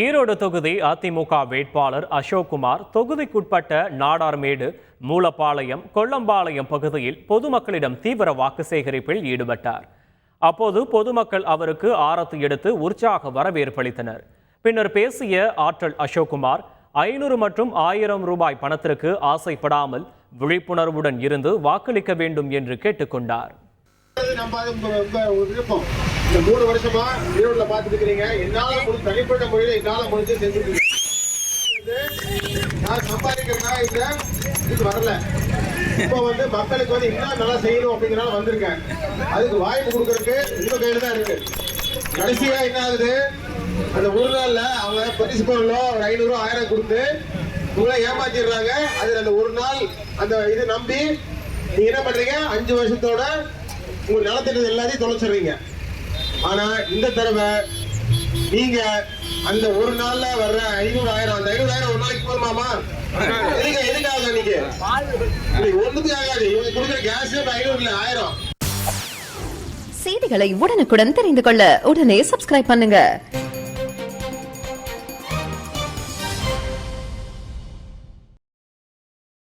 ஈரோடு தொகுதி அதிமுக வேட்பாளர் அசோக்குமார் தொகுதிக்குட்பட்ட நாடார்மேடு, மூலப்பாளையம், கொல்லம்பாளையம் பகுதியில் பொதுமக்களிடம் தீவிர வாக்கு சேகரிப்பில் ஈடுபட்டார். அப்போது பொதுமக்கள் அவருக்கு ஆரத்தி எடுத்து உற்சாக வரவேற்பளித்தனர். பின்னர் பேசிய ஆற்றல் அசோக்குமார் 500 மற்றும் 1000 ரூபாய் பணத்திற்கு ஆசைப்படாமல் விழிப்புணர்வுடன் இருந்து வாக்களிக்க வேண்டும் என்று கேட்டுக்கொண்டார். இந்த 3 வருஷமா ஈரோடுல பாத்துக்கிறீங்க. என்னால தனிப்பட்ட முறையில என்னால முடிஞ்சு செஞ்சுருக்கீங்க. நான் சம்பாதிக்கிறதா இது வரல. இப்போ மக்களுக்கு இன்னும் நல்லா செய்யணும் அப்படிங்கிறனால வந்திருக்கேன். அதுக்கு வாய்ப்பு கொடுக்கறதுக்கு உங்க கையில தான் இருக்கு. கடைசியா என்ன ஆகுது, அந்த ஒரு நாள்ல அவங்க பரிசு பொருளோ ஒரு 500 1000 கொடுத்து உங்களை ஏமாத்திடுறாங்க. அது அந்த ஒரு நாள் அந்த இது நம்பி நீங்க என்ன பண்றீங்க, 5 வருஷத்தோட உங்க நிலத்திட்டது எல்லாத்தையும் தொலைச்சிடுறீங்க. ஆனா இந்த தடவை நீங்க அந்த ஒரு நாள்ல வர்ற 500 1000 அந்த 500 1000 ஒரு நாளைக்கு போதுமாமா? எதுக்காக நீங்க ஒண்ணுக்கு ஆகாது. இவங்க கொடுக்குற கேஸ் 500 இல்ல 1000. செய்திகளை உடனுக்குடன் தெரிந்து கொள்ள உடனே சப்ஸ்கிரைப் பண்ணுங்க.